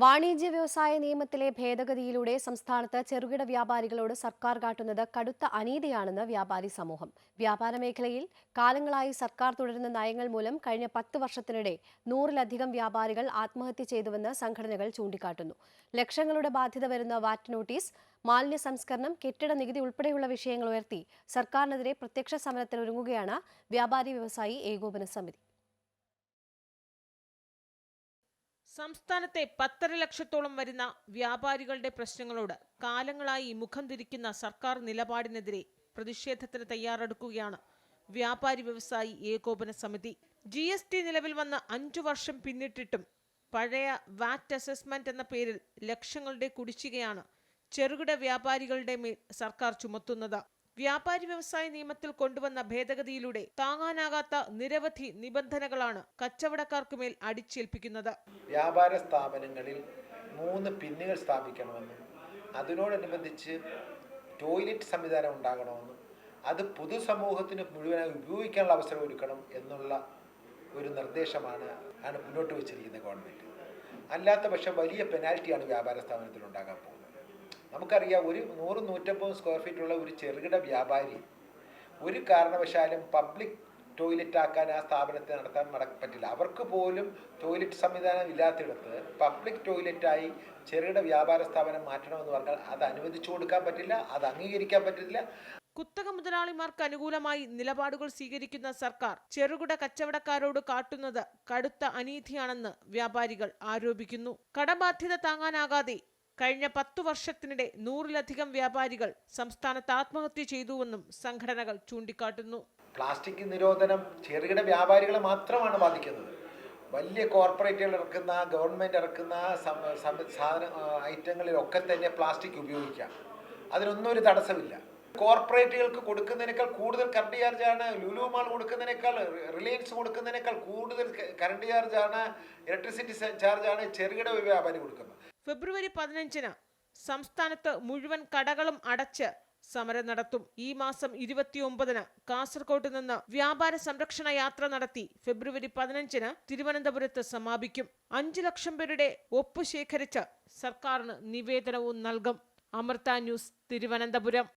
വാണിജ്യ വ്യവസായ നിയമത്തിലെ ഭേദഗതിയിലൂടെ സംസ്ഥാനത്ത് ചെറുകിട വ്യാപാരികളോട് സർക്കാർ കാട്ടുന്നത് കടുത്ത അനീതിയാണെന്ന് വ്യാപാരി സമൂഹം. വ്യാപാര മേഖലയിൽ കാലങ്ങളായി സർക്കാർ തുടരുന്ന നയങ്ങൾ മൂലം കഴിഞ്ഞ 10 വർഷത്തിനിടെ 100-ലധികം വ്യാപാരികൾ ആത്മഹത്യ ചെയ്തുവെന്ന് സംഘടനകൾ ചൂണ്ടിക്കാട്ടുന്നു. ലക്ഷങ്ങളുടെ ബാധ്യത വരുന്ന വാറ്റ് നോട്ടീസ്, മാലിന്യ സംസ്കരണം, കെട്ടിട നികുതി ഉൾപ്പെടെയുള്ള വിഷയങ്ങൾ ഉയർത്തി സർക്കാരിനെതിരെ പ്രത്യക്ഷ സമരത്തിനൊരുങ്ങുകയാണ് വ്യാപാരി വ്യവസായി ഏകോപന സമിതി. സംസ്ഥാനത്തെ 10.5 ലക്ഷത്തോളം വരുന്ന വ്യാപാരികളുടെ പ്രശ്നങ്ങളോട് കാലങ്ങളായി മുഖം തിരിക്കുന്ന സർക്കാർ നിലപാടിനെതിരെ പ്രതിഷേധത്തിന് തയ്യാറെടുക്കുകയാണ് വ്യാപാരി വ്യവസായി ഏകോപന സമിതി. GST നിലവിൽ വന്ന് 5 വർഷം പിന്നിട്ടിട്ടും പഴയ വാറ്റ് അസസ്മെന്റ് എന്ന പേരിൽ ലക്ഷങ്ങളുടെ കുടിശ്ശികയാണ് ചെറുകിട വ്യാപാരികളുടെ മേൽ സർക്കാർ ചുമത്തുന്നത്. വ്യാപാരി വ്യവസായ നിയമത്തിൽ കൊണ്ടുവന്ന ഭേദഗതിയിലൂടെ താങ്ങാനാകാത്ത നിരവധി നിബന്ധനകളാണ് കച്ചവടക്കാർക്കുമേൽ അടിച്ചേൽപ്പിക്കുന്നത്. വ്യാപാര സ്ഥാപനങ്ങളിൽ 3 പിന്നുകൾ സ്ഥാപിക്കണമെന്നും അതിനോടനുബന്ധിച്ച് ടോയ്ലറ്റ് സംവിധാനം ഉണ്ടാകണമെന്നും അത് പൊതുസമൂഹത്തിന് മുഴുവനായി ഉപയോഗിക്കാനുള്ള അവസരം ഒരുക്കണം എന്നുള്ള ഒരു നിർദ്ദേശമാണ് മുന്നോട്ട് വച്ചിരിക്കുന്നത് ഗവൺമെൻറ്. അല്ലാത്ത പക്ഷം വലിയ പെനാൽറ്റിയാണ് വ്യാപാര സ്ഥാപനത്തിൽ ഉണ്ടാകാൻ പോകുന്നത്. നമുക്കറിയാം, ഒരു 100-150 സ്ക്വയർ ഫീറ്റുള്ള ഒരു ചെറുകിട വ്യാപാരി ഒരു കാരണവശാലും പബ്ലിക് ടോയ്ലറ്റ് ആക്കാൻ ആ സ്ഥാപനത്തെ നടത്താൻ പറ്റില്ല. അവർക്ക് പോലും ടോയ്ലറ്റ് സംവിധാനം ഇല്ലാത്തിടത്ത് പബ്ലിക് ടോയ്ലറ്റായി ചെറുകിട വ്യാപാര സ്ഥാപനം മാറ്റണമെന്ന് പറഞ്ഞാൽ അത് അനുവദിച്ചു കൊടുക്കാൻ പറ്റില്ല, അത് അംഗീകരിക്കാൻ പറ്റില്ല. കുത്തക മുതലാളിമാർക്ക് അനുകൂലമായി നിലപാടുകൾ സ്വീകരിക്കുന്ന സർക്കാർ ചെറുകിട കച്ചവടക്കാരോട് കാട്ടുന്നത് കടുത്ത അനീതിയാണെന്ന് വ്യാപാരികൾ ആരോപിക്കുന്നു. കടബാധ്യത താങ്ങാനാകാതെ കഴിഞ്ഞ 10 വർഷത്തിനിടെ 100-ലധികം വ്യാപാരികൾ സംസ്ഥാനത്ത് ആത്മഹത്യ ചെയ്തുവെന്നും സംഘടനകൾ ചൂണ്ടിക്കാട്ടുന്നു. പ്ലാസ്റ്റിക് നിരോധനം ചെറുകിട വ്യാപാരികളെ മാത്രമാണ് ബാധിക്കുന്നത്. വലിയ കോർപ്പറേറ്റുകൾ ഇറക്കുന്ന, ഗവൺമെൻറ് ഇറക്കുന്ന സാധന ഐറ്റങ്ങളിലൊക്കെ തന്നെ പ്ലാസ്റ്റിക് ഉപയോഗിക്കാം. അതിനൊന്നും ഒരു തടസ്സമില്ല. കോർപ്പറേറ്റുകൾക്ക് കൊടുക്കുന്നതിനേക്കാൾ കൂടുതൽ കറണ്ട് ചാർജാണ് ലുലു മാൾ കൊടുക്കുന്നതിനേക്കാൾ, റിലയൻസ് കൊടുക്കുന്നതിനേക്കാൾ കൂടുതൽ കറണ്ട് ചാർജാണ്, ഇലക്ട്രിസിറ്റി ചാർജാണ് ചെറുകിട വ്യാപാരി കൊടുക്കുന്നത്. ഫെബ്രുവരി 15-ന് സംസ്ഥാനത്ത് മുഴുവൻ കടകളും അടച്ച് സമരം നടത്തും. ഈ മാസം 29-ന് കാസർകോട്ട് നിന്ന് വ്യാപാര സംരക്ഷണ യാത്ര നടത്തി ഫെബ്രുവരി 15-ന് തിരുവനന്തപുരത്ത് സമാപിക്കും. 5 ലക്ഷം പേരുടെ ഒപ്പ് ശേഖരിച്ച് സർക്കാരിന് നിവേദനവും നൽകും. അമൃത ന്യൂസ്, തിരുവനന്തപുരം.